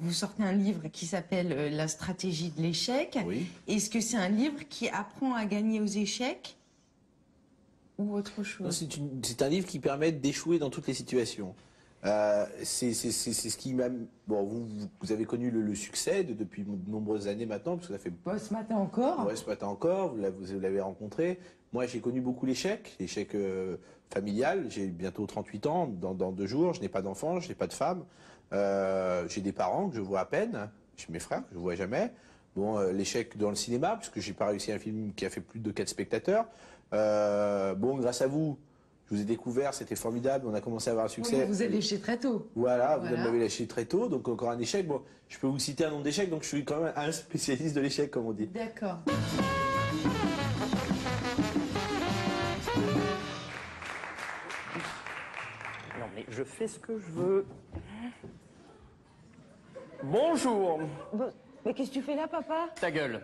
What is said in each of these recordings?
vous sortez un livre qui s'appelle La stratégie de l'échec. Oui. Est-ce que c'est un livre qui apprend à gagner aux échecs ou autre chose? C'est un livre qui permet d'échouer dans toutes les situations. C'est ce qui m'a... Bon, vous avez connu le succès depuis de nombreuses années maintenant, parce que ça fait... Ce matin encore. Ouais, ce matin encore, vous l'avez rencontré. Moi, j'ai connu beaucoup l'échec familial. J'ai bientôt 38 ans, dans 2 jours. Je n'ai pas d'enfant, je n'ai pas de femme. J'ai des parents que je vois à peine. J'ai mes frères que je ne vois jamais. Bon, l'échec dans le cinéma, puisque j'ai pas réussi un film qui a fait plus de 4 spectateurs. Bon, grâce à vous, je vous ai découvert, c'était formidable, on a commencé à avoir un succès. Oui, vous avez lâché très tôt. Voilà, vous m'avez lâché très tôt, donc encore un échec. Bon, je peux vous citer un nombre d'échecs, donc je suis quand même un spécialiste de l'échec, comme on dit. D'accord. Non mais je fais ce que je veux. Bonjour. Mais qu'est-ce que tu fais là, papa? Ta gueule.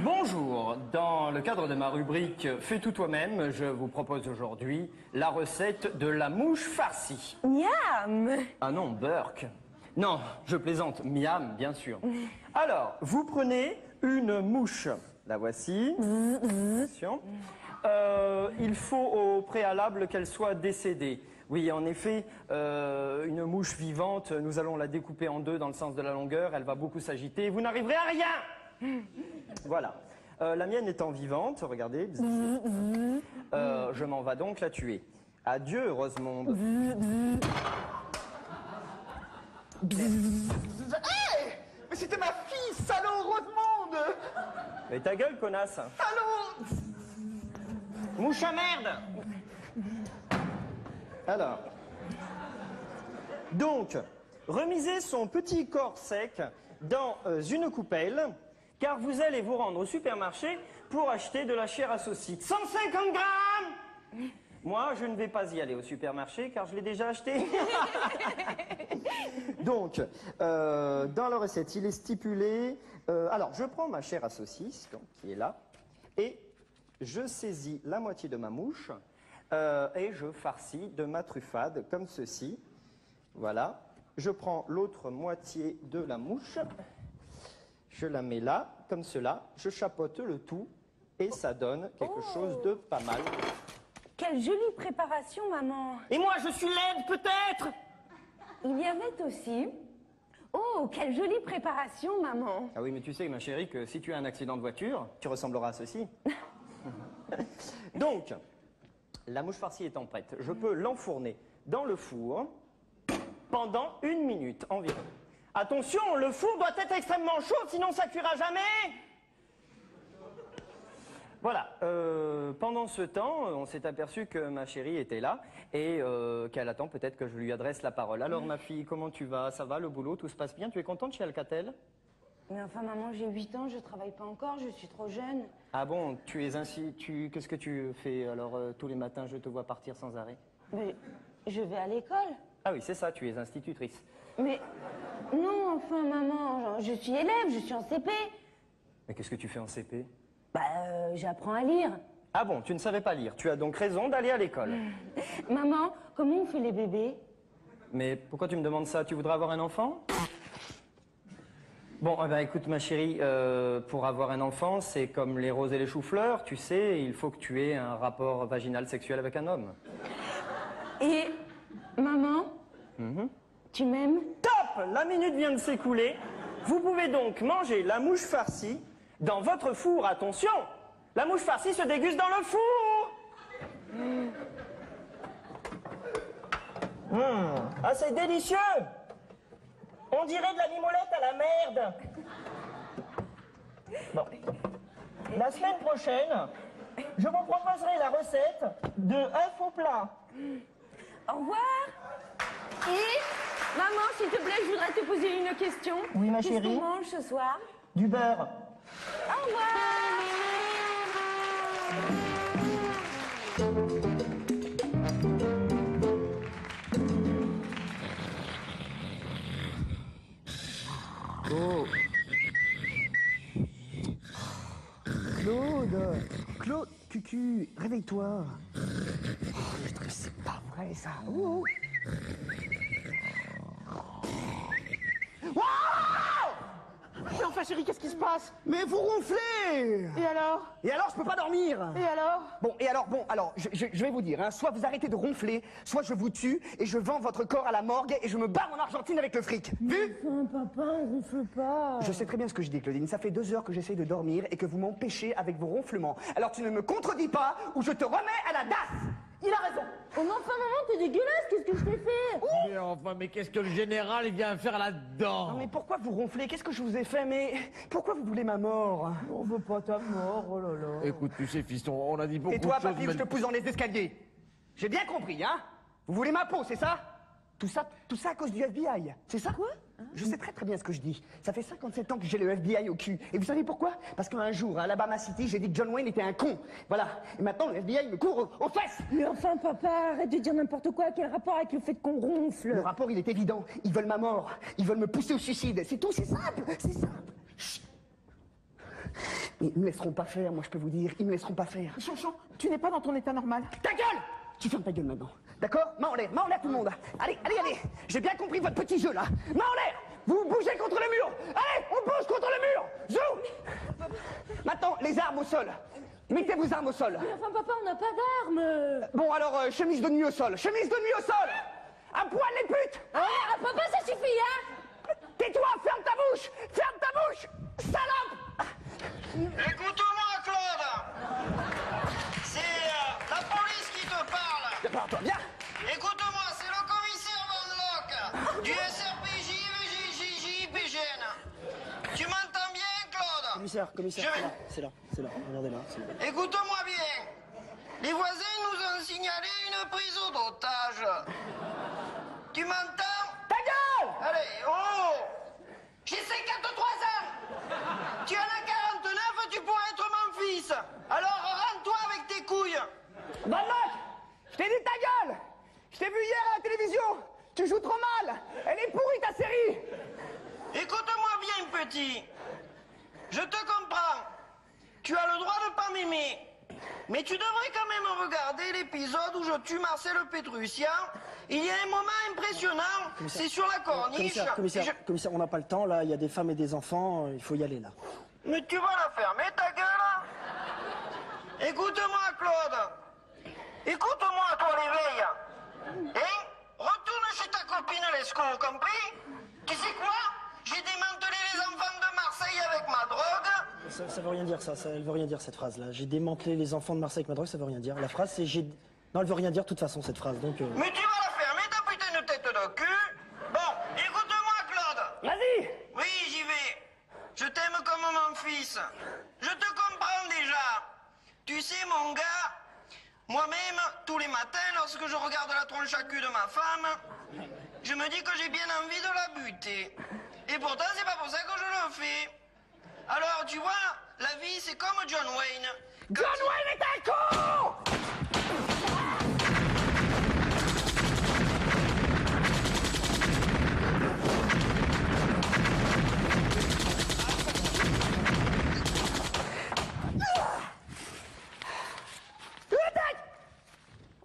Bonjour. Dans le cadre de ma rubrique Fais tout toi-même, je vous propose aujourd'hui la recette de la mouche farcie. Miam! Ah non, Burke. Non, je plaisante. Miam, bien sûr. Alors, vous prenez une mouche. La voici. Attention. Il faut au préalable qu'elle soit décédée. Oui, en effet, une mouche vivante, nous allons la découper en 2 dans le sens de la longueur. Elle va beaucoup s'agiter. Vous n'arriverez à rien. Voilà. La mienne étant vivante, regardez. Je m'en vais donc la tuer. Adieu, Rosemonde. Hey! Mais c'était ma fille, salaud, Rosemonde! Mais ta gueule, connasse. Salaud! Mouche à merde! Alors, donc, remisez son petit corps sec dans une coupelle, car vous allez vous rendre au supermarché pour acheter de la chair à saucisse. 150 grammes! Moi, je ne vais pas y aller au supermarché, car je l'ai déjà acheté. Donc, dans la recette, il est stipulé... alors, je prends ma chair à saucisse, donc, qui est là, et je saisis la moitié de ma mouche, et je farcis de ma truffade, comme ceci. Voilà. Je prends l'autre moitié de la mouche, je la mets là, comme cela, je chapeaute le tout, et ça donne quelque chose de pas mal. Quelle jolie préparation, maman. Et moi, je suis laide, peut-être? Il y avait aussi... Oh, quelle jolie préparation, maman. Ah oui, mais tu sais, ma chérie, que si tu as un accident de voiture, tu ressembleras à ceci. Donc, la mouche farcie étant prête, je peux l'enfourner dans le four pendant 1 minute environ. Attention, le four doit être extrêmement chaud, sinon ça cuira jamais. Voilà, pendant ce temps, on s'est aperçu que ma chérie était là et qu'elle attend peut-être que je lui adresse la parole. Alors ma fille, comment tu vas? Ça va, le boulot, tout se passe bien? Tu es contente chez Alcatel? Mais enfin, maman, j'ai 8 ans, je travaille pas encore, je suis trop jeune. Ah bon, tu es ainsi... Qu'est-ce que tu fais? Alors, tous les matins, je te vois partir sans arrêt. Mais je vais à l'école. Ah oui, c'est ça, tu es institutrice. Mais non, enfin, maman, je suis élève, je suis en CP. Mais qu'est-ce que tu fais en CP? J'apprends à lire. Ah bon, tu ne savais pas lire. Tu as donc raison d'aller à l'école. Maman, comment on fait les bébés? Mais pourquoi tu me demandes ça? Tu voudrais avoir un enfant? Bon, eh ben, écoute, ma chérie, pour avoir un enfant, c'est comme les roses et les choux-fleurs. Tu sais, il faut que tu aies un rapport vaginal sexuel avec un homme. Et, maman, tu m'aimes? Top! La minute vient de s'écouler. Vous pouvez donc manger la mouche farcie dans votre four. Attention! La mouche farcie se déguste dans le four! Ah, c'est délicieux! On dirait de la limolette à la merde. Bon. La semaine prochaine, je vous proposerai la recette de un faux plat. Au revoir. Et, maman, s'il te plaît, je voudrais te poser une question. Oui, ma Qu'est-ce chérie? qu'on mange ce soir? Du beurre. Au revoir. Oh. Claude, Cucu, réveille-toi. Oh, je trouve que c'est pas vrai ça. Ouh. Ouah. enfin, chérie, qu'est-ce qui se passe? Mais vous ronflez! Et alors? Et alors, je peux pas dormir! Et alors? Bon, alors, je vais vous dire, hein, soit vous arrêtez de ronfler, soit je vous tue et je vends votre corps à la morgue et je me barre en Argentine avec le fric. Vu? Papa, on ronfle pas. Je sais très bien ce que je dis, Claudine. Ça fait 2 heures que j'essaye de dormir et que vous m'empêchez avec vos ronflements. Alors tu ne me contredis pas ou je te remets à la DAS! Il a raison! Oh, mais enfin, maman, t'es dégueulasse, qu'est-ce que je t'ai fait? Mais enfin, mais qu'est-ce que le général il vient faire là-dedans? Non mais pourquoi vous ronflez? Qu'est-ce que je vous ai fait? Mais pourquoi vous voulez ma mort? On veut pas ta mort, oh là là. Écoute, tu sais, fiston, on a dit beaucoup Et toi, de choses. papy, je te pousse dans les escaliers. J'ai bien compris, hein? Vous voulez ma peau, c'est ça? Tout ça à cause du FBI, c'est ça? Quoi? Je sais très bien ce que je dis. Ça fait 57 ans que j'ai le FBI au cul. Et vous savez pourquoi? Parce qu'un jour, à Alabama City, j'ai dit que John Wayne était un con. Voilà. Et maintenant, le FBI me court aux fesses. Mais enfin, papa, arrête de dire n'importe quoi. Quel rapport avec le fait qu'on ronfle? Le rapport, il est évident. Ils veulent ma mort. Ils veulent me pousser au suicide. C'est tout, c'est simple. C'est simple. Chut. Mais ils me laisseront pas faire, moi, je peux vous dire. Ils me laisseront pas faire. Chanchon, tu n'es pas dans ton état normal. Ta gueule! Tu fermes ta gueule maintenant. D'accord? Main en l'air tout le monde. Allez. J'ai bien compris votre petit jeu là. Main en l'air! Vous bougez contre le mur! Allez, on bouge contre le mur! Zou! Maintenant, les armes au sol. Mettez vos armes au sol. Mais enfin, papa, on n'a pas d'armes. Bon, alors, chemise de nuit au sol. Chemise de nuit au sol! À poil les putes! Ah, papa, ça suffit, hein? Tais-toi, ferme ta bouche! Ferme ta bouche! Salope! Écoute-moi, Claude. C'est la police qui te parle. Parle-toi, viens! Écoute-moi, c'est le commissaire Van Locke du SRPJ VJJ PGN. Tu m'entends bien, Claude? Commissaire, Je vais- c'est là, regardez là, c'est là. Écoute-moi bien. Les voisins nous ont signalé une prise d'otage. Tu m'entends? Ta gueule! Allez, oh! J'ai 53 ans. Tu en as 49, tu pourras être mon fils. Alors rends-toi avec tes couilles. Van Locke, je t'ai dit ta gueule! Je t'ai vu hier à la télévision! Tu joues trop mal! Elle est pourrie ta série! Écoute-moi bien, petit. Je te comprends. Tu as le droit de pas m'aimer. Mais tu devrais quand même regarder l'épisode où je tue Marcel Pétrusien. Il y a un moment impressionnant, c'est sur la corniche. Commissaire, on n'a pas le temps, là, il y a des femmes et des enfants, il faut y aller, là. Mais tu vas la fermer, ta gueule. Écoute-moi, Claude. Écoute-moi, toi, l'éveil. Hein? Retourne chez ta copine, Lescaut, compris? Tu sais quoi? J'ai démantelé les enfants de Marseille avec ma drogue. Ça veut rien dire, elle veut rien dire, cette phrase-là. J'ai démantelé les enfants de Marseille avec ma drogue, ça veut rien dire. La phrase, c'est j'ai... Non, elle veut rien dire, de toute façon, cette phrase, donc... Mais tu vas la fermer, ta putain de tête de cul. Bon, écoute-moi, Claude. Vas-y! Oui, j'y vais. Je t'aime comme mon fils. Je te comprends déjà. Tu sais, mon gars, moi-même, tous les matins, lorsque je regarde la tronche à cul de ma femme, je me dis que j'ai bien envie de la buter. Et pourtant, c'est pas pour ça que je le fais. Alors, tu vois, la vie, c'est comme John Wayne. John Wayne est un con!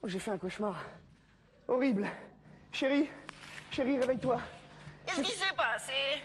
Oh, j'ai fait un cauchemar. Horrible. Chérie, réveille-toi. Qu'est-ce qui s'est passé?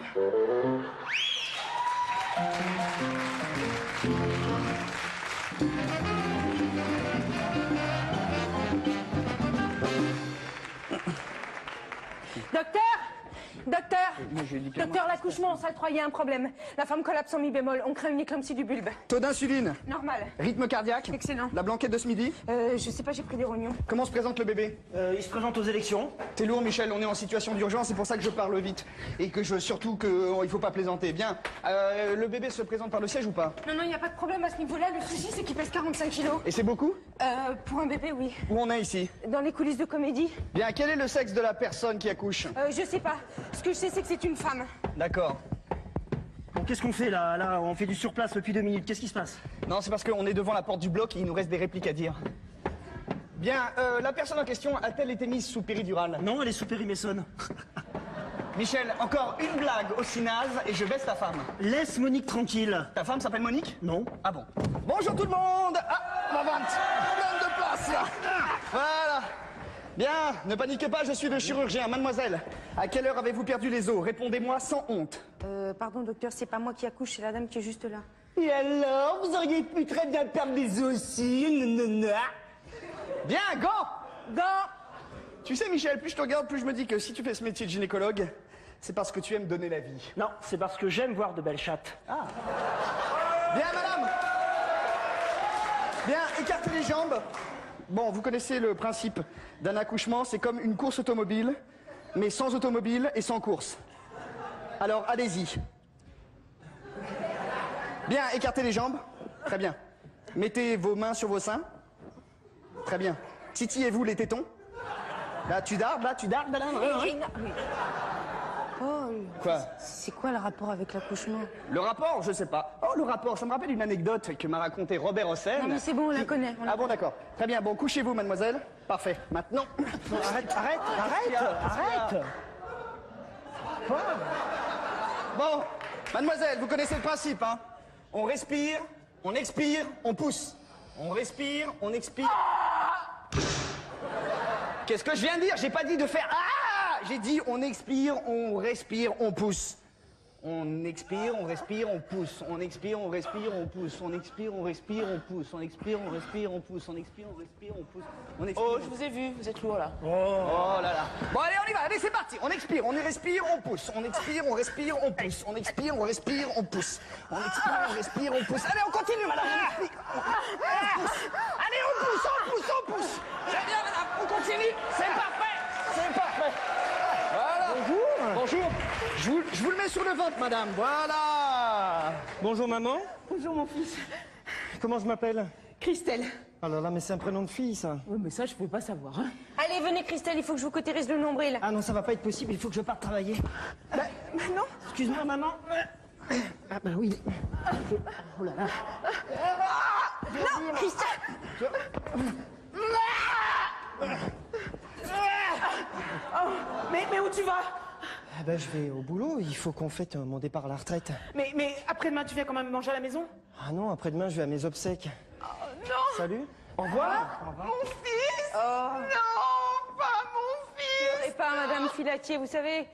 Docteur, l'accouchement en salle 3, il y a un problème. La femme collapse en mi bémol. On craint une éclampsie du bulbe. Taux d'insuline, Normal. rythme cardiaque. Excellent. La blanquette de ce midi. Je sais pas, j'ai pris des rognons. Comment se présente le bébé? il se présente aux élections. T'es lourd, Michel, on est en situation d'urgence, c'est pour ça que je parle vite. Et que surtout il faut pas plaisanter. Bien, le bébé se présente par le siège ou pas? Non, il n'y a pas de problème à ce niveau-là. Le souci, c'est qu'il pèse 45 kilos. Et c'est beaucoup? Pour un bébé, oui. Où on est ici? Dans les coulisses de comédie. Bien, quel est le sexe de la personne qui accouche? Je sais pas. Ce que je sais, c'est que c'est une femme. D'accord. Bon, qu'est-ce qu'on fait, là, on fait du surplace depuis 2 minutes, qu'est-ce qui se passe? Non, c'est parce qu'on est devant la porte du bloc et il nous reste des répliques à dire. Bien, la personne en question a-t-elle été mise sous péridurale? Non, elle est sous périmessone. Michel, encore une blague aussi naze et je baisse ta femme. Laisse Monique tranquille. Ta femme s'appelle Monique? Non. Ah bon. Bonjour tout le monde. Ah, ma vente. Problème de place là. Voilà. Bien, ne paniquez pas, je suis le chirurgien. Mademoiselle, à quelle heure avez-vous perdu les os? Répondez-moi sans honte. Pardon, docteur, c'est pas moi qui accouche, c'est la dame qui est juste là. Et alors, vous auriez pu très bien perdre les os aussi, nanana. Bien, go! Tu sais, Michel, plus je te regarde, plus je me dis que si tu fais ce métier de gynécologue, c'est parce que tu aimes donner la vie. Non, c'est parce que j'aime voir de belles chattes. Bien, madame! Bien, écartez les jambes. Bon, vous connaissez le principe d'un accouchement, c'est comme une course automobile, mais sans automobile et sans course. Alors, allez-y. Bien, écartez les jambes. Très bien. Mettez vos mains sur vos seins. Très bien. Titillez-vous les tétons. Là, tu dardes, madame. Paul, Quoi? c'est quoi le rapport avec l'accouchement? Le rapport, je sais pas. Oh, le rapport, ça me rappelle une anecdote que m'a raconté Robert Hossein. Non mais c'est bon, on la connaît. Ah bon, d'accord. Très bien, bon, couchez-vous, mademoiselle. Parfait. Maintenant... Arrête. Bon, mademoiselle, vous connaissez le principe, hein? On respire, on expire, on pousse. On respire, on expire... Qu'est-ce que je viens de dire? J'ai pas dit de faire... Ah! J'ai dit on expire, on respire, on pousse. On expire, on respire, on pousse. On expire, on respire, on pousse. On expire, on respire, on pousse. On expire, on respire, on pousse. On expire, on respire, on pousse. On expire, Oh, je vous ai vu, vous êtes lourd là. Oh là là. Bon, allez, on y va. Allez, c'est parti. On expire, on respire, on pousse. On expire, on respire, on pousse. On expire, on respire, on pousse. On expire, on respire, on pousse. Allez, on continue, madame. On expire. On pousse. Allez, on pousse, on pousse, on pousse. Très bien, madame. On continue. C'est parfait. C'est parfait. Voilà. Bonjour. Je vous le mets sur le ventre, madame. Voilà. Bonjour maman. Bonjour mon fils. Comment je m'appelle? Christelle. Oh là là, mais c'est un prénom de fille ça. Oui, mais ça, je pouvais pas savoir. Hein. Allez, venez Christelle, il faut que je vous cautérise le nombril. Ah non, ça va pas être possible, il faut que je parte travailler. Non. Excuse-moi maman. Ah bah oui. Oh là là. Non, Christelle. Mais où tu vas? Ah bah je vais au boulot, il faut qu'on fête mon départ à la retraite. Mais après-demain, tu viens quand même manger à la maison? Ah non, après-demain je vais à mes obsèques. Non. Salut. Au revoir. Mon fils. Non, pas mon fils. Et pas Madame Filatier, vous savez,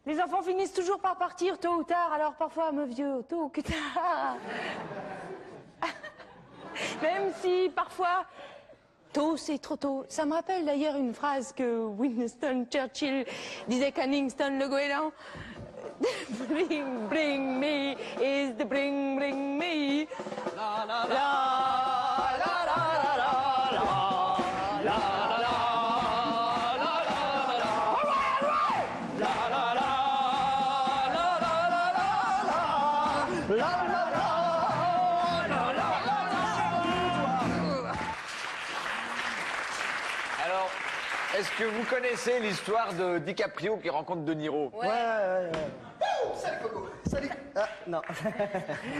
les enfants finissent toujours par partir tôt ou tard, alors parfois, me vieux, tôt ou tard. Même si parfois, tôt c'est trop tôt. Ça me rappelle d'ailleurs une phrase que Winston Churchill disait qu'à Kingston le goéland. Bring me is the bring me. La la la la la la la la la. Alors, est-ce que vous connaissez l'histoire de DiCaprio qui rencontre De Niro? Ouais. Salut Coco. Salut. Ah, non.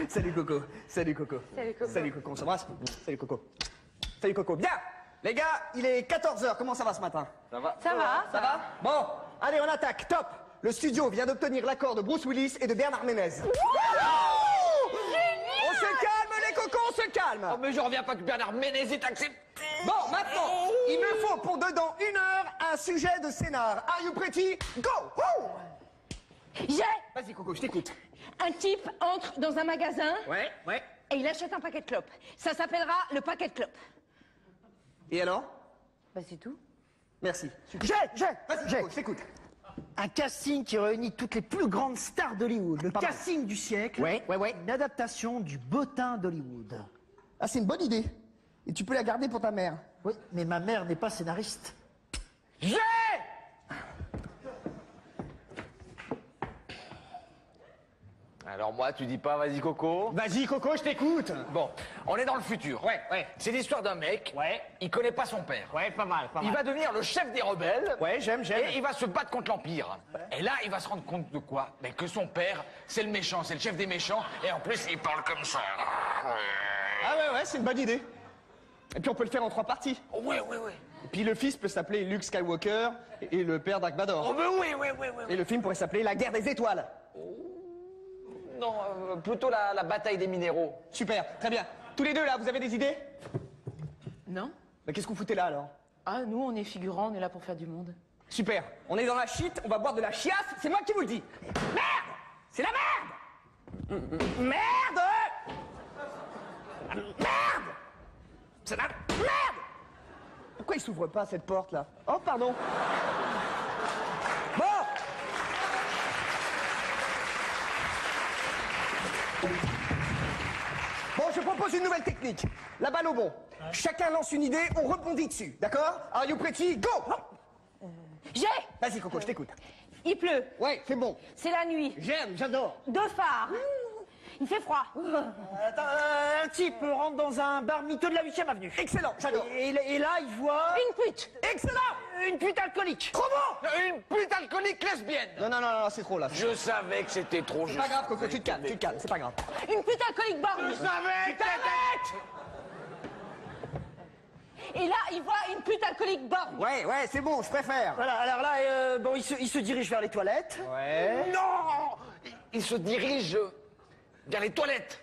Salut Coco. Salut Coco. Salut, Coco. Salut Coco, on s'embrasse. Salut Coco. Salut Coco. Bien. Les gars, il est 14h. Comment ça va ce matin? Ça va? Ça va? Ça va? Bon, allez, on attaque. Top. Le studio vient d'obtenir l'accord de Bruce Willis et de Bernard Ménez. On se calme, les cocos, on se calme. Oh, mais je reviens pas que Bernard Ménez est accepté. Bon, maintenant, il me faut pour dedans 1 heure un sujet de scénar. Are you pretty? Go! Woo! J'ai Vas-y, Coco, je t'écoute. un type entre dans un magasin Ouais. et il achète un paquet de clopes. Ça s'appellera le paquet de clopes. Et alors? Bah c'est tout. Merci. Vas-y, Coco, je t'écoute. Un casting qui réunit toutes les plus grandes stars d'Hollywood. Le Pas mal. casting du siècle. Ouais. Une adaptation du bottin d'Hollywood. Ah, c'est une bonne idée. Et tu peux la garder pour ta mère. Oui, mais ma mère n'est pas scénariste. Alors moi, tu dis pas, vas-y Coco. Vas-y, Coco, je t'écoute. Bon, on est dans le futur. Ouais. C'est l'histoire d'un mec. Ouais. Il connaît pas son père. Ouais, pas mal. Il va devenir le chef des rebelles. Ouais, j'aime. Et il va se battre contre l'Empire. Et là, il va se rendre compte de quoi? Mais que son père, c'est le méchant, c'est le chef des méchants. Et en plus, il parle comme ça. Ah ouais, c'est une bonne idée. Et puis on peut le faire en 3 parties. Ouais. Et puis le fils peut s'appeler Luke Skywalker et le père Dark Vador. Oh, mais oui. Et le film pourrait s'appeler La guerre des étoiles. Non, plutôt la bataille des minéraux. Super, très bien. Tous les deux là, vous avez des idées? Non. Bah qu'est-ce que vous foutez là alors? Ah, nous, on est figurants, on est là pour faire du monde. Super, on est dans la shit, on va boire de la chiasse, c'est moi qui vous le dis. Merde! C'est la merde! Merde! Merde! C'est la merde! Pourquoi il s'ouvre pas cette porte là? Oh pardon. Bon! Bon, je propose une nouvelle technique. La balle au bon. Chacun lance une idée, on rebondit dessus, d'accord? Are you pretty? Go! J'ai! Vas-y Coco, je t'écoute. Il pleut. Ouais, c'est bon. C'est la nuit. J'aime, j'adore. Deux phares. Il fait froid. Attends, un type rentre dans un bar miteux de la 8e avenue. Excellent, j'adore. Et là, il voit... Une pute. Excellent! Une pute alcoolique. Trop bon! Une pute alcoolique lesbienne. Non, non, non, non, c'est trop là. Je savais que c'était trop. C'est pas grave, Coco, tu te calmes, c'est pas grave. Une pute alcoolique borgne. Je savais que c'était... Et là, il voit une pute alcoolique borgne. Ouais, ouais, c'est bon, je préfère. Voilà, alors là, bon, il se dirige vers les toilettes. Ouais. Non! Il se dirige vers les toilettes.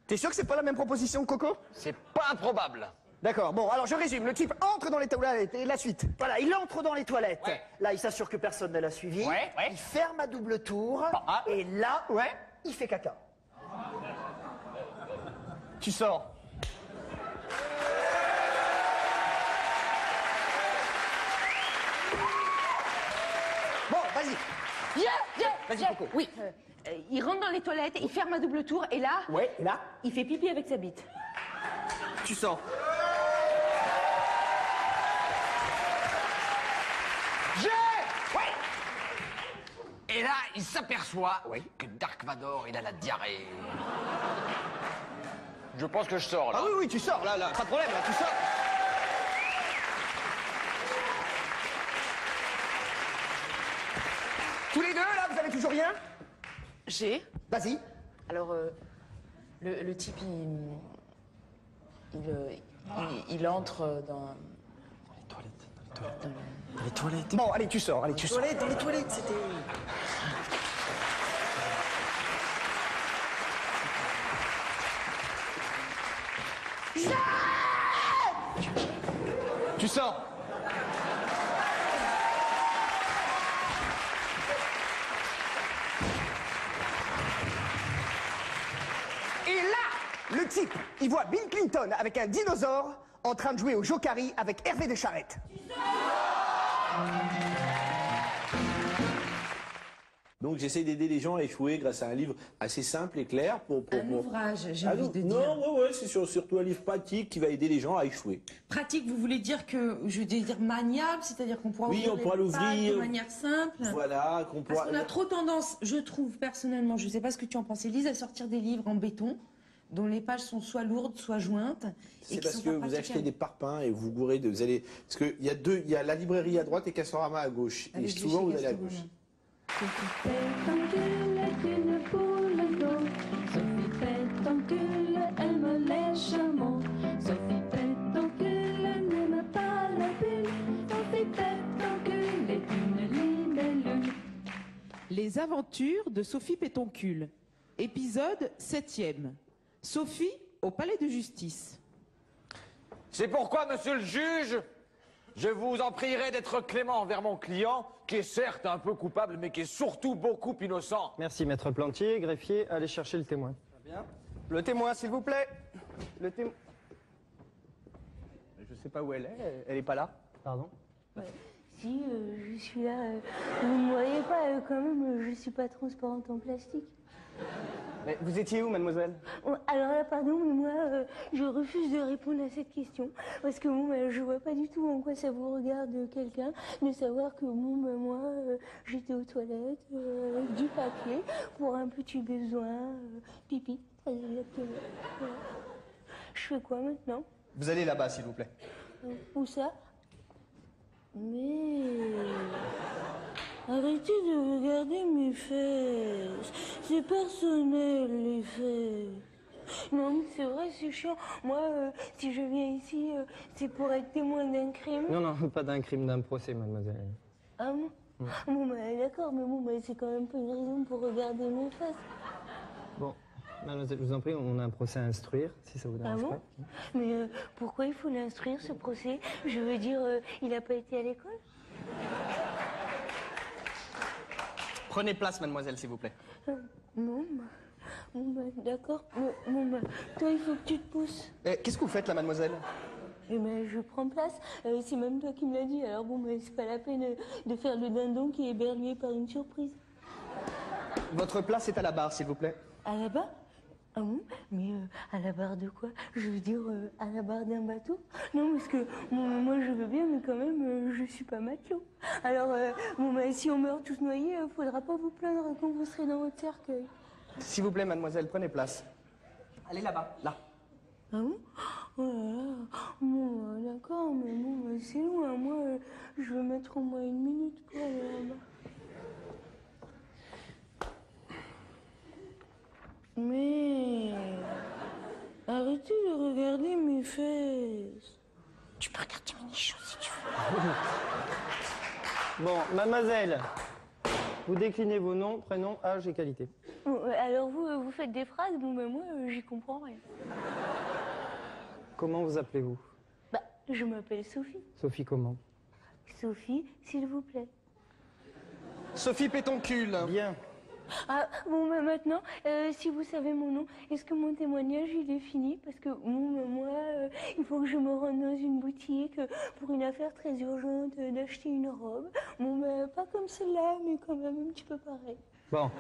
T'es sûr que c'est pas la même proposition, Coco? C'est pas improbable. D'accord, bon, alors je résume. Le type entre dans les toilettes et la suite. Voilà, il entre dans les toilettes. Ouais. Là, il s'assure que personne ne l'a suivi. Ouais, ouais. Il ferme à double tour. Ah. Et là, Ouais. il fait caca. Tu sors. Bon, vas-y. Vas-y, Coco. Oui. Il rentre dans les toilettes, il ferme à double tour, et là, Ouais, et là, il fait pipi avec sa bite. tu sors. Et là, il s'aperçoit que Dark Vador, il a la diarrhée. Je pense que je sors, là. Ah oui, oui, tu sors, là, pas de problème, là, tu sors. Tous les deux, là, vous avez toujours rien? J'ai. Vas-y. Alors, le type, il entre dans... Dans les toilettes. Bon, allez, tu sors, allez, tu sors. Dans les toilettes, c'était... Tu sors. Et là, le type, il voit Bill Clinton avec un dinosaure en train de jouer au Jokari avec Hervé Descharette. Donc j'essaie d'aider les gens à échouer grâce à un livre assez simple et clair pour Un ouvrage, j'ai Ah envie non, de dire. non, ouais, c'est surtout un livre pratique qui va aider les gens à échouer. Pratique, vous voulez dire que, je veux dire maniable, c'est-à-dire qu'on pourra Oui, ouvrir on pourra les pages l'ouvrir. de manière simple. Voilà, qu'on pourra... Parce qu'on a trop tendance, je trouve personnellement, je ne sais pas ce que tu en penses, Élise, à sortir des livres en béton, dont les pages sont soit lourdes, soit jointes. C'est parce que vous achetez des parpaings et vous gourrez de... Vous allez, parce qu'il y a deux, il y a la librairie à droite et Castorama à gauche. Allez, et je vais souvent chez vous allez à Castorama. gauche. Sophie fait enculer une poule d'eau. Sophie fait enculer, elle me laisse charmant. Sophie fait enculer, n'aime pas la bulle. Sophie fait enculer, une libellule. Les aventures de Sophie Pétoncule. Épisode 7e. Sophie au palais de justice. C'est pourquoi, monsieur le juge, je vous en prierai d'être clément envers mon client, qui est certes un peu coupable, mais qui est surtout beaucoup innocent. Merci, maître Plantier. Greffier, allez chercher le témoin. Très bien. Le témoin, s'il vous plaît. Le témoin. Je sais pas où elle est pas là. Pardon? Si, je suis là. Vous ne voyez pas, quand même, je suis pas transparente en plastique. Mais vous étiez où, mademoiselle? Alors là, pardon, mais moi, je refuse de répondre à cette question. Parce que bon, je vois pas du tout en quoi ça vous regarde quelqu'un de savoir que bon, moi, j'étais aux toilettes avec du papier pour un petit besoin, pipi, très exactement. Voilà. Je fais quoi maintenant? Vous allez là-bas, s'il vous plaît. Où ça? Mais... Arrêtez de regarder mes fesses. C'est personnel, les fesses. Non, mais c'est vrai, c'est chiant. Moi, si je viens ici, c'est pour être témoin d'un crime. Non, non, pas d'un crime, d'un procès, mademoiselle. Ah bon? Bon, d'accord, mais bon, c'est quand même pas une raison pour regarder mes fesses. Bon, Mademoiselle, je vous en prie, on a un procès à instruire, si ça vous Ah dérange bon pas. Mais pourquoi il faut l'instruire, ce procès? Je veux dire, il n'a pas été à l'école? Prenez place, mademoiselle, s'il vous plaît. Non, d'accord. Bon, toi, il faut que tu te pousses. Qu'est-ce que vous faites là, mademoiselle? Eh ben, je prends place. C'est même toi qui me l'as dit. Alors bon, c'est pas la peine de faire le dindon qui est éberlué par une surprise. Votre place est à la barre, s'il vous plaît. À la barre? Ah bon? Mais à la barre de quoi? Je veux dire, à la barre d'un bateau? Non, parce que moi je veux bien, mais quand même, je suis pas matelot. Alors, si on meurt tous noyés, faudra pas vous plaindre quand vous serez dans votre cercueil. S'il vous plaît, mademoiselle, prenez place. Allez là-bas, là. Ah bon? Oh là là. Bon, d'accord, mais bon, c'est loin. Moi, je veux mettre au moins 1 minute pour aller là-bas. Mais arrêtez de regarder mes fesses. Tu peux regarder mes nichons si tu veux. Bon, mademoiselle, vous déclinez vos noms, prénoms, âge et qualité. Bon, alors vous faites des phrases, bon ben moi j'y comprends rien. Comment vous appelez-vous? Bah, je m'appelle Sophie. Sophie comment? Sophie, s'il vous plaît. Sophie Pétoncule. Bien. Ah, bon, ben maintenant, si vous savez mon nom, est-ce que mon témoignage, il est fini? Parce que, bon, ben, moi, il faut que je me rende dans une boutique pour une affaire très urgente d'acheter une robe. Bon, ben, pas comme celle-là, mais quand même un petit peu pareil. Bon,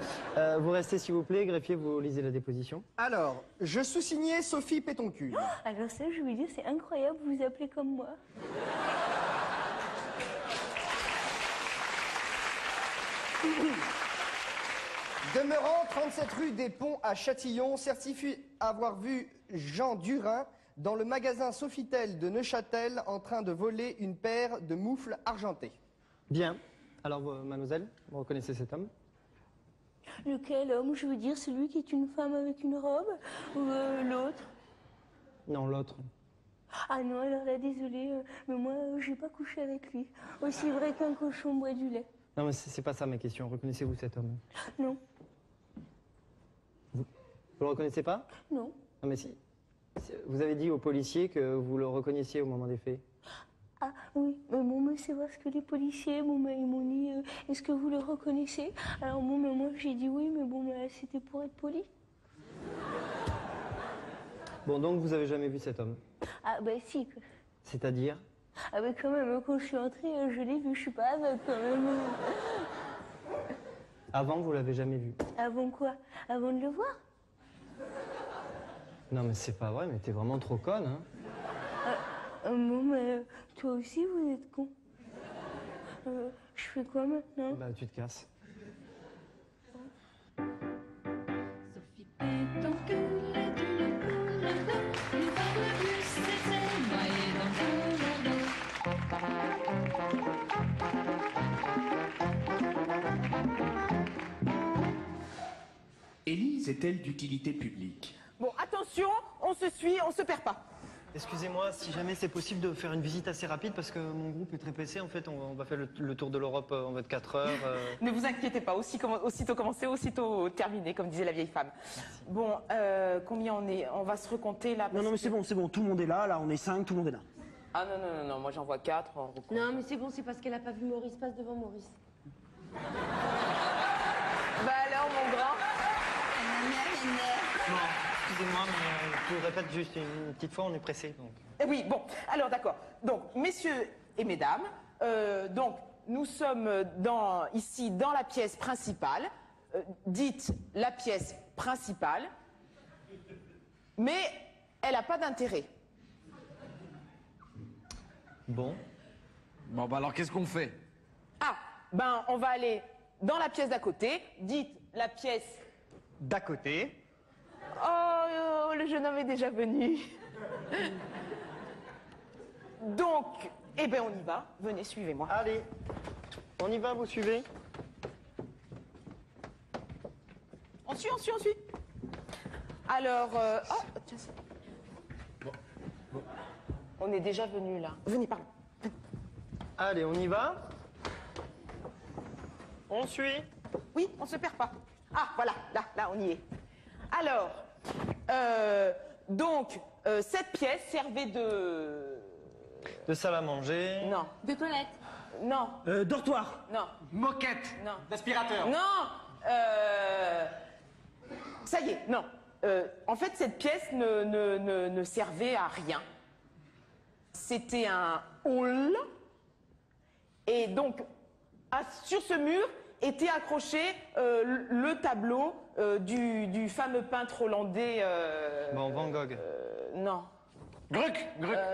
vous restez s'il vous plaît, greffier, vous lisez la déposition. Alors, je sous-signais Sophie Pétoncule. Alors ça, je veux dire, c'est incroyable, vous vous appelez comme moi. Demeurant 37 rue des Ponts à Châtillon, certifie avoir vu Jean Durin dans le magasin Sofitel de Neuchâtel en train de voler une paire de moufles argentées. Bien. Alors, mademoiselle, vous reconnaissez cet homme? Lequel homme? Je veux dire, celui qui est une femme avec une robe? Ou l'autre? Non, l'autre. Ah non, alors là, désolée, mais moi, j'ai pas couché avec lui. Aussi vrai qu'un cochon boit du lait. Non, mais c'est pas ça ma question. Reconnaissez-vous cet homme? Non. Vous le reconnaissez pas? Non. Non, mais si. Vous avez dit aux policiers que vous le reconnaissiez au moment des faits. Ah oui, mais bon, mais c'est parce que les policiers, bon, ils m'ont dit, est-ce que vous le reconnaissez? Alors bon, mais moi j'ai dit oui, mais bon, c'était pour être poli. Bon, donc vous avez jamais vu cet homme? Ah bah si. C'est-à-dire? Ah bah quand même, quand je suis entrée, je l'ai vu, je suis pas aveugle quand même. Avant, vous l'avez jamais vu? Avant quoi? Avant de le voir? Non, mais c'est pas vrai, mais t'es vraiment trop conne, hein? Bon, mais toi aussi, vous êtes con. Je fais quoi maintenant? Bah, tu te casses. Sophie Pétoncule est une poule d'eau. Une fois de plus, c'était noyé dans Élise est-elle d'utilité publique? Bon, attention, on se suit, on se perd pas. Excusez-moi, si jamais c'est possible de faire une visite assez rapide, parce que mon groupe est très pressé. En fait, on va faire le tour de l'Europe en 24 heures. Ne vous inquiétez pas, aussitôt commencé, aussitôt terminé, comme disait la vieille femme. Merci. Bon, combien on est? On va se recompter là. Non, mais c'est bon, tout le monde est là, on est 5, tout le monde est là. Ah non, moi j'en vois 4. Non, mais c'est bon, c'est parce qu'elle a pas vu Maurice. Passe devant Maurice. Bah alors, mon grand? Non, excusez-moi, mais je vous répète juste une petite fois, on est pressé. Donc. Oui, bon, alors d'accord. Donc, messieurs et mesdames, donc nous sommes ici dans la pièce principale, dite la pièce principale, mais elle n'a pas d'intérêt. Bon. Bon, bah alors qu'est-ce qu'on fait? Ah, ben on va aller dans la pièce d'à côté, dite la pièce D'à côté. Oh, le jeune homme est déjà venu. Donc, eh ben on y va. Venez, suivez-moi. Allez, on y va, vous suivez? On suit. Alors, oh, tiens. Bon. On est déjà venu là. Venez, pardon. Allez, on y va? On suit? Oui, on se perd pas. Ah, voilà, là, on y est. Alors, Donc, cette pièce servait de... De salle à manger. Non. De toilette. Non. Dortoir. Non. Moquette. Non. D'aspirateur. Non. Ça y est, non. En fait, cette pièce ne servait à rien. C'était un hall. Et donc, sur ce mur était accroché le tableau du fameux peintre hollandais... Bon, Van Gogh. Non. Gluck.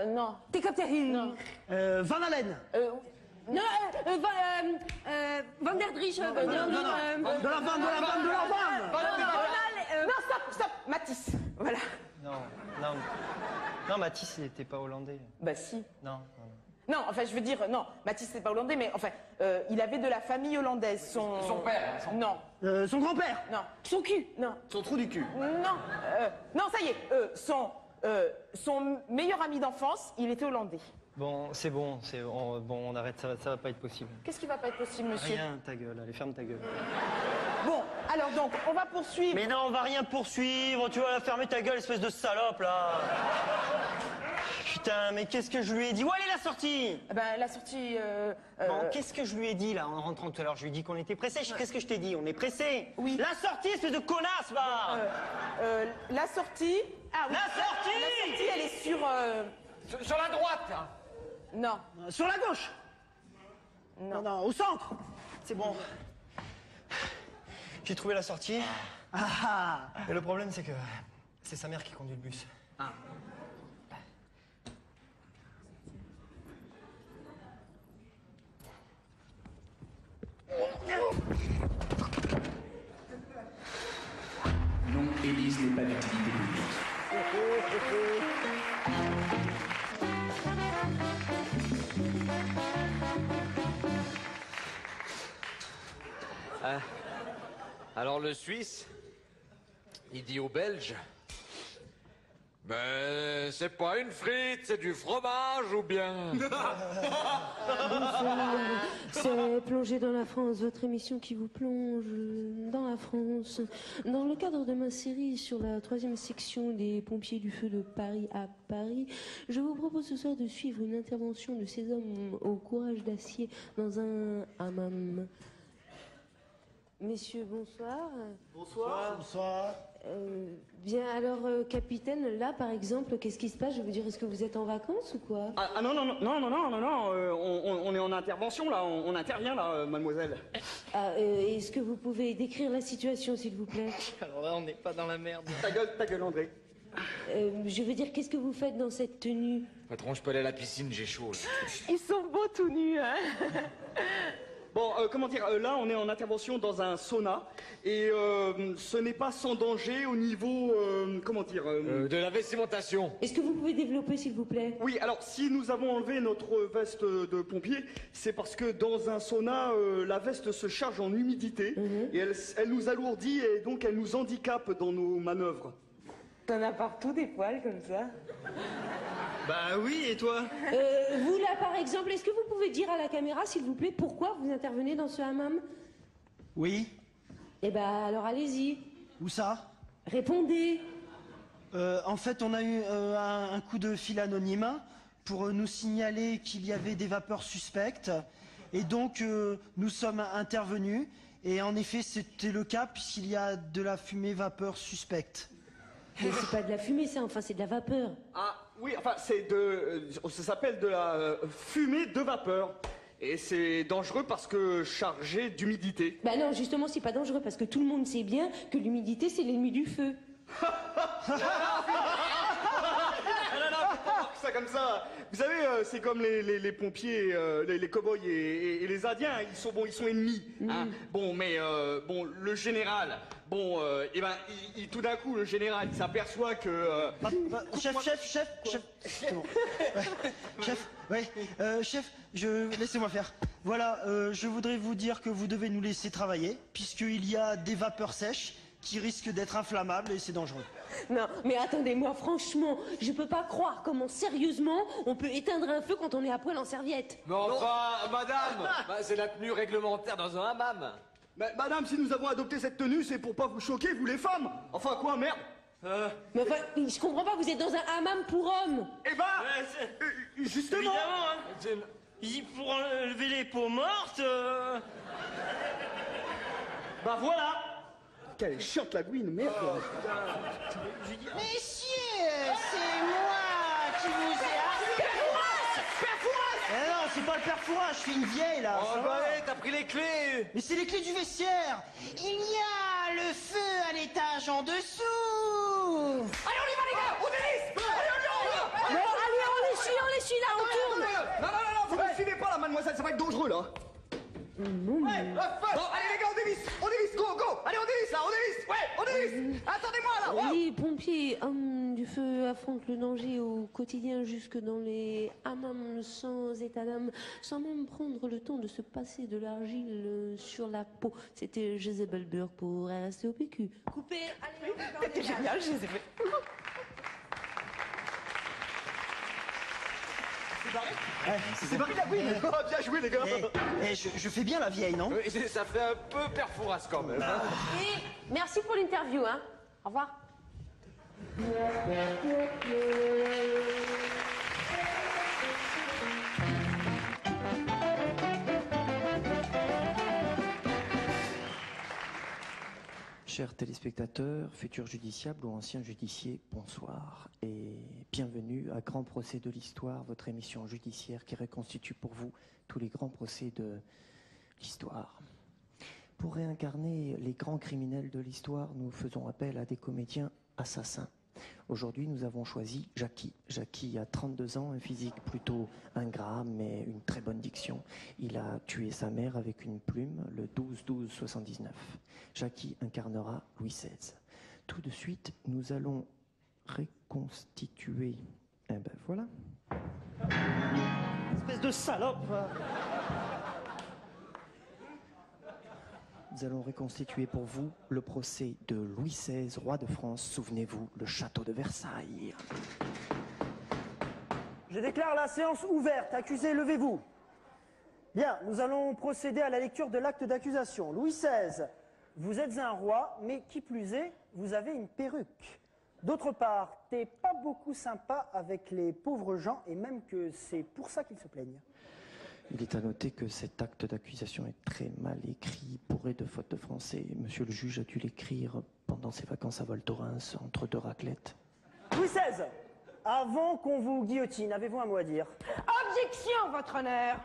Non. Non. Van Halen. Non, Van der Dries. De la vanne. Non, stop, Matisse. Voilà. Non, Matisse, il n'était pas hollandais. Bah si. Non. Non, enfin, je veux dire, non, Matisse, c'est pas hollandais, mais enfin, il avait de la famille hollandaise. Son père. Non. Son grand-père. Non. Son cul. Non. Son trou du cul. Non, ça y est, son meilleur ami d'enfance, il était hollandais. Bon, c'est bon, on arrête, ça va pas être possible. Qu'est-ce qui va pas être possible, monsieur? Rien, ta gueule, allez, ferme ta gueule. Bon, alors donc, on va poursuivre. Mais non, on va rien poursuivre, tu vas fermer ta gueule, espèce de salope, là. Putain, mais qu'est-ce que je lui ai dit? Où elle est la sortie? Ben, la sortie... Bon, qu'est-ce que je lui ai dit, là, en rentrant tout à l'heure? Je lui ai dit qu'on était pressés. Qu'est-ce que je t'ai dit? On est pressés. Oui. La sortie, espèce de connasse, va. La sortie... Ah oui. La sortie. La sortie, elle est sur... Sur la droite, là. Non. Sur la gauche. Non, au centre. C'est bon. J'ai trouvé la sortie. Et le problème, c'est que c'est sa mère qui conduit le bus. Non, Élise n'est pas d'utilité publique. Alors le Suisse, il dit au Belge, mais c'est pas une frite, c'est du fromage ou bien? C'est Plonger dans la France, votre émission qui vous plonge dans la France. Dans le cadre de ma série sur la 3e section des pompiers du feu de Paris à Paris, je vous propose ce soir de suivre une intervention de ces hommes au courage d'acier dans un hammam. Messieurs, bonsoir. Bonsoir. Bien, alors, capitaine, là, par exemple, qu'est-ce qui se passe? Je veux dire, est-ce que vous êtes en vacances ou quoi? Non, on est en intervention, là, on intervient, là, mademoiselle. Est-ce que vous pouvez décrire la situation, s'il vous plaît? Alors là, on n'est pas dans la merde. Ta gueule, André. Je veux dire, qu'est-ce que vous faites dans cette tenue? Patron, je peux aller à la piscine, j'ai chaud. Là. Ils sont beaux tout nus, hein. Bon, comment dire, là, on est en intervention dans un sauna, et ce n'est pas sans danger au niveau, de la vestimentation. Est-ce que vous pouvez développer, s'il vous plaît? Oui, alors, si nous avons enlevé notre veste de pompier, c'est parce que dans un sauna, la veste se charge en humidité, et elle nous alourdit, et donc elle nous handicape dans nos manœuvres. T'en as partout des poils comme ça? Bah oui, et toi? Vous là, par exemple, est-ce que vous pouvez dire à la caméra, s'il vous plaît, pourquoi vous intervenez dans ce hammam? Oui. Eh ben, alors allez-y. Où ça? Répondez. En fait, on a eu un coup de fil anonyme pour nous signaler qu'il y avait des vapeurs suspectes. Et donc, nous sommes intervenus. Et en effet, c'était le cas puisqu'il y a de la fumée vapeur suspecte. Mais c'est pas de la fumée, ça, enfin, c'est de la vapeur. Ah, oui, enfin, ça s'appelle de la fumée de vapeur. Et c'est dangereux parce que chargé d'humidité. Bah non, justement, c'est pas dangereux parce que tout le monde sait bien que l'humidité, c'est l'ennemi du feu. Non, ça comme ça. Vous savez, c'est comme les pompiers, les cow-boys et les Indiens. Ils sont ennemis. Hein. Bon, mais le général. Bon, tout d'un coup, le général, il s'aperçoit que. Chef. C'est bon. Chef, laissez-moi faire. Voilà, je voudrais vous dire que vous devez nous laisser travailler, puisqu'il y a des vapeurs sèches qui risquent d'être inflammables et c'est dangereux. Non, mais attendez-moi, franchement, je peux pas croire comment, sérieusement, on peut éteindre un feu quand on est à poil en serviette. Mais enfin, madame, c'est la tenue réglementaire dans un hammam. Madame, si nous avons adopté cette tenue, c'est pour pas vous choquer, vous les femmes. Enfin quoi, merde. Mais enfin, je comprends pas, vous êtes dans un hammam pour hommes. Eh ben, justement. Évidemment, hein. Pour enlever les peaux mortes. Bah voilà. Quelle est chiante la Gouine, merde. Messieurs, c'est moi qui vous ai... Père Fouras! Eh non, c'est pas le Père Fouras, je suis une vieille là. Oh bah allez, t'as pris les clés. Mais c'est les clés du vestiaire. Il y a le feu à l'étage en dessous. Allez, on y va les gars, on dévisse. Bon, allez, on les suit là, on tourne. Non, vous me suivez pas là, mademoiselle, ça va être dangereux là. Bon, allez les gars, on dévisse, go, allez on dévisse là, on dévisse, attendez-moi là. Les pompiers, hommes du feu, affrontent le danger au quotidien jusque dans les hammams sans état d'âme, sans même prendre le temps de se passer de l'argile sur la peau. C'était Jezebel Burke pour RSTOPQ. Coupez, allez, on C'était génial, je les ai fait. C'est Marie la Gouine. Bien joué les gars. Je fais bien la vieille, non? Ça fait un peu Père Fouras quand même. Hein. Et merci pour l'interview, hein. Au revoir. Chers téléspectateurs, futurs justiciables ou anciens justiciers, bonsoir et bienvenue à Grand Procès de l'Histoire, votre émission judiciaire qui reconstitue pour vous tous les grands procès de l'histoire. Pour réincarner les grands criminels de l'histoire, nous faisons appel à des comédiens assassins. Aujourd'hui, nous avons choisi Jackie. Jackie a 32 ans, un physique plutôt ingrat, mais une très bonne diction. Il a tué sa mère avec une plume le 12-12-79. Jackie incarnera Louis XVI. Tout de suite, nous allons reconstituer... Eh ben voilà. Espèce de salope. Nous allons reconstituer pour vous le procès de Louis XVI, roi de France. Souvenez-vous, le château de Versailles. Je déclare la séance ouverte. Accusé, levez-vous. Bien, nous allons procéder à la lecture de l'acte d'accusation. Louis XVI, vous êtes un roi, mais qui plus est, vous avez une perruque. D'autre part, t'es pas beaucoup sympa avec les pauvres gens, et même que c'est pour ça qu'ils se plaignent. Il est à noter que cet acte d'accusation est très mal écrit, bourré de fautes de français. Monsieur le juge a dû l'écrire pendant ses vacances à Val Thorens, entre deux raclettes. Louis XVI, avant qu'on vous guillotine, avez-vous un mot à dire? Objection, votre honneur.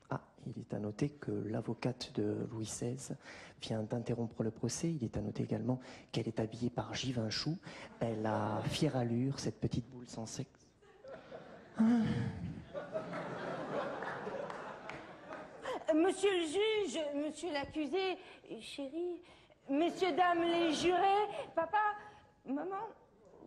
Ah, il est à noter que l'avocate de Louis XVI vient d'interrompre le procès. Il est à noter également qu'elle est habillée par Givin Chou. Elle a fière allure, cette petite boule sans sexe. Monsieur le juge, monsieur l'accusé, chérie, messieurs, dames les jurés, papa, maman,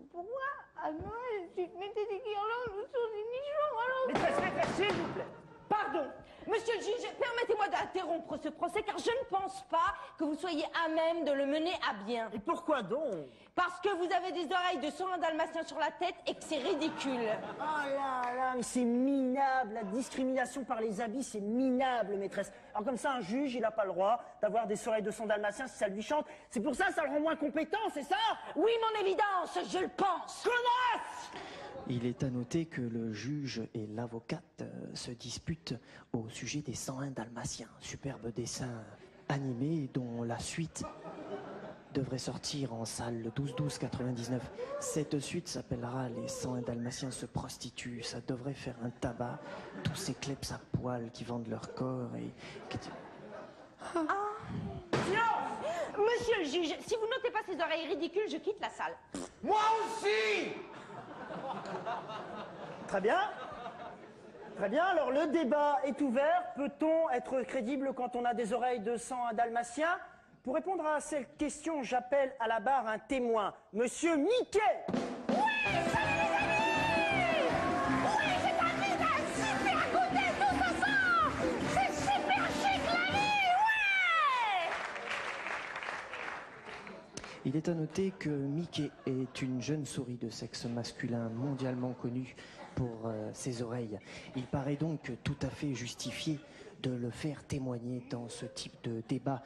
pourquoi à Noël tu te mettais des guirlandes autour des nichons alors... Maîtresse, s'il vous plaît. Pardon, monsieur le juge, permettez-moi d'interrompre ce procès car je ne pense pas que vous soyez à même de le mener à bien. Et pourquoi donc? Parce que vous avez des oreilles de 101 dalmatien sur la tête et que c'est ridicule. Oh là là, mais c'est minable, la discrimination par les habits, c'est minable, maîtresse. Alors comme ça, un juge, il n'a pas le droit d'avoir des oreilles de 100 dalmatien si ça lui chante. C'est pour ça, ça le rend moins compétent, c'est ça? Oui, mon évidence, je le pense. Connasse! Il est à noter que le juge et l'avocate se disputent au sujet des 101 dalmatiens. Superbe dessin animé dont la suite devrait sortir en salle le 12-12-99. Cette suite s'appellera Les 101 dalmatiens se prostituent. Ça devrait faire un tabac. Tous ces kleps à poil qui vendent leur corps et... Silence! Monsieur le juge, si vous notez pas ces oreilles ridicules, je quitte la salle. Moi aussi. Très bien. Très bien, alors le débat est ouvert. Peut-on être crédible quand on a des oreilles de 101 dalmatien? Pour répondre à cette question, j'appelle à la barre un témoin, Monsieur Mickey. Oui, salut les amis! Oui, j'ai terminé d'un super goûter tous ensemble! C'est super chic la vie, ouais! Il est à noter que Mickey est une jeune souris de sexe masculin mondialement connue pour ses oreilles. Il paraît donc tout à fait justifié de le faire témoigner dans ce type de débat.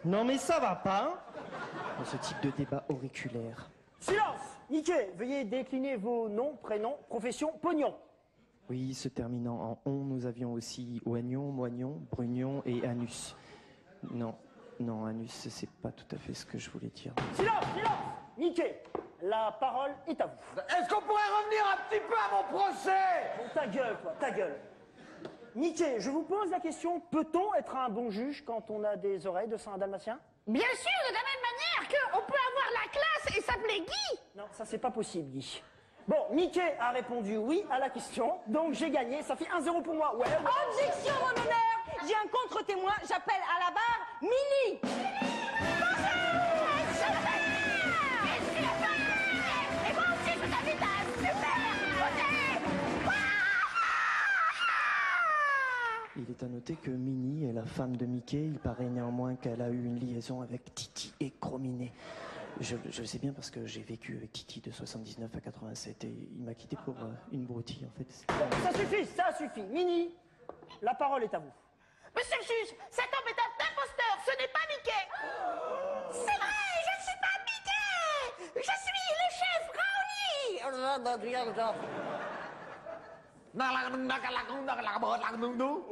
Non mais ça va pas, hein? dans ce type de débat auriculaire. Silence! Mickey, veuillez décliner vos noms, prénoms, profession, pognon. Oui, se terminant en on, nous avions aussi oignon, moignon, brugnon et anus. Non, non, anus, c'est pas tout à fait ce que je voulais dire. Silence! Silence! Mickey, la parole est à vous. Est-ce qu'on pourrait revenir un petit peu à mon procès? Bon, ta gueule, toi, ta gueule. Mickey, je vous pose la question, peut-on être un bon juge quand on a des oreilles de Saint-Dalmatien? Bien sûr, de la même manière qu'on peut avoir la classe et s'appeler Guy. Non, ça c'est pas possible, Guy. Bon, Mickey a répondu oui à la question, donc j'ai gagné, ça fait 1-0 pour moi. Ouais, ouais. Objection, mon honneur. J'ai un contre-témoin, j'appelle à la barre Mini. Et moi aussi, je t'invite à un super côté. Il est à noter que Minnie est la femme de Mickey. Il paraît néanmoins qu'elle a eu une liaison avec Titi et Chrominé. Je le sais bien parce que j'ai vécu avec Titi de 79 à 87 et il m'a quitté pour une broutille en fait. Ça suffit, ça suffit. Mini, la parole est à vous. Monsieur le juge, cet homme est un imposteur, ce n'est pas Mickey. C'est vrai, je ne suis pas Mickey. Je suis le chef Brownie.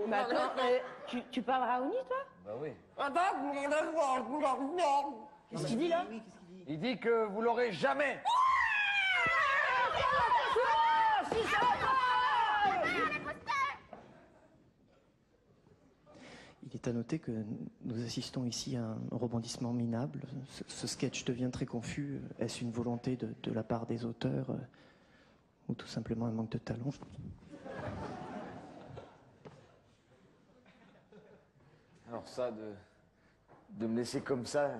Mais attends, tu parles Raoni, toi? Bah oui. Qu'est-ce qu'il dit là? Il dit que vous l'aurez jamais. Il est à noter que nous assistons ici à un rebondissement minable. Ce sketch devient très confus. Est-ce une volonté de la part des auteurs ou tout simplement un manque de talent? Alors ça, de me laisser comme ça,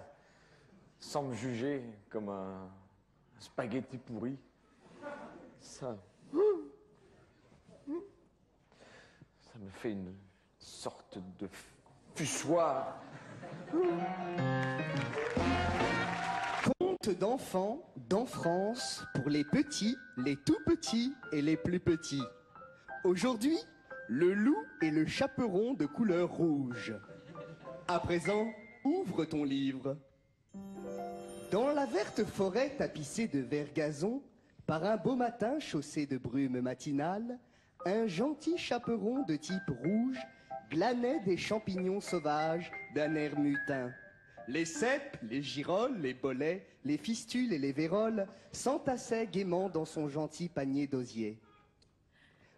sans me juger, comme un spaghetti pourri, ça me fait une sorte de fussoir. Conte d'enfants, d'enfance, pour les petits, les tout petits et les plus petits. Aujourd'hui, le loup et le chaperon de couleur rouge. À présent, ouvre ton livre. Dans la verte forêt tapissée de vert gazon, par un beau matin chaussé de brume matinale, un gentil chaperon de type rouge glanait des champignons sauvages d'un air mutin. Les cèpes, les girolles, les bolets, les fistules et les véroles s'entassaient gaiement dans son gentil panier d'osier.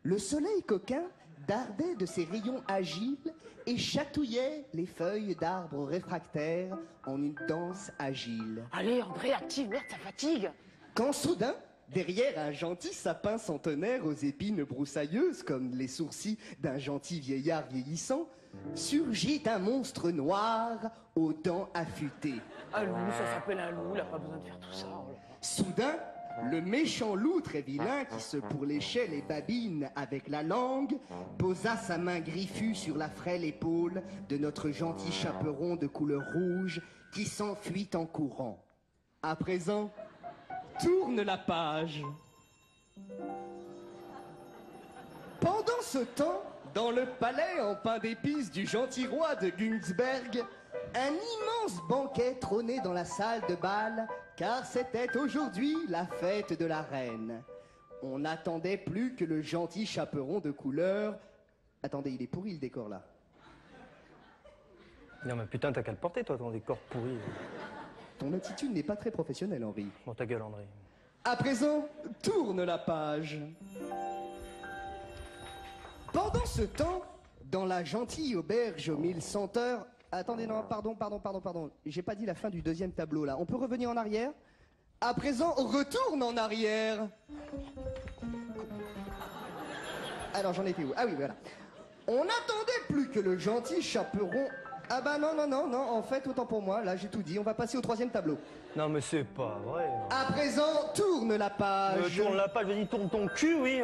Le soleil coquin dardait de ses rayons agiles et chatouillait les feuilles d'arbres réfractaires en une danse agile. Allez, André, active, merde, ça fatigue. Quand soudain, derrière un gentil sapin centenaire aux épines broussailleuses comme les sourcils d'un gentil vieillard vieillissant, surgit un monstre noir aux dents affûtées. Un loup, ça s'appelle un loup, il a pas besoin de faire tout ça. Oh là. Soudain, le méchant loup très vilain qui se pourléchait les babines avec la langue posa sa main griffue sur la frêle épaule de notre gentil chaperon de couleur rouge qui s'enfuit en courant. À présent, tourne la page. Pendant ce temps, dans le palais en pain d'épices du gentil roi de Günzberg, un immense banquet trônait dans la salle de bal, car c'était aujourd'hui la fête de la reine. On n'attendait plus que le gentil chaperon de couleur. Attendez, il est pourri le décor là. Non mais putain, t'as qu'à le porter toi, ton décor pourri. Ton attitude n'est pas très professionnelle, Henri. Bon, ta gueule, André. À présent, tourne la page. Pendant ce temps, dans la gentille auberge aux 1000 senteurs... Attendez, non, pardon. J'ai pas dit la fin du deuxième tableau, là. On peut revenir en arrière? À présent, retourne en arrière. Alors, j'en étais où? Ah oui, voilà. On n'attendait plus que le gentil chaperon... Ah bah non, en fait, autant pour moi, là, j'ai tout dit. On va passer au troisième tableau. Non mais c'est pas vrai. À présent, tourne la page. Tourne la page, vas-y, tourne ton cul, oui.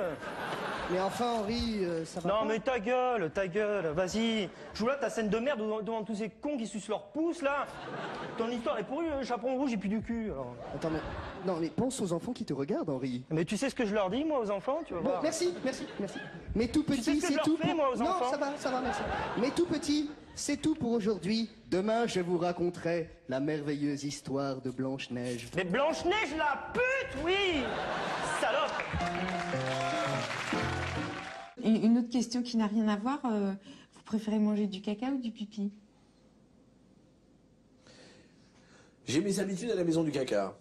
Mais enfin, Henri, ça va Non pas. mais ta gueule, vas-y. Joue là ta scène de merde devant tous ces cons qui sucent leur pouce, là. Ton histoire est pourrie, le chaperon rouge, j'ai plus du cul, alors. Attends, mais... Non, mais pense aux enfants qui te regardent, Henri. Mais tu sais ce que je leur dis, moi, aux enfants, tu vas Bon, voir. merci. Mais tout petit, Tu sais ce que c'est je leur tout fais, moi, aux Non, enfants ça va, merci. Mais tout petit, c'est tout pour aujourd'hui. Demain, je vous raconterai la merveilleuse histoire de Blanche-Neige. Mais Blanche-Neige, la pute, oui. Salope. Une autre question qui n'a rien à voir. Vous préférez manger du caca ou du pipi? J'ai mes habitudes à la maison du caca.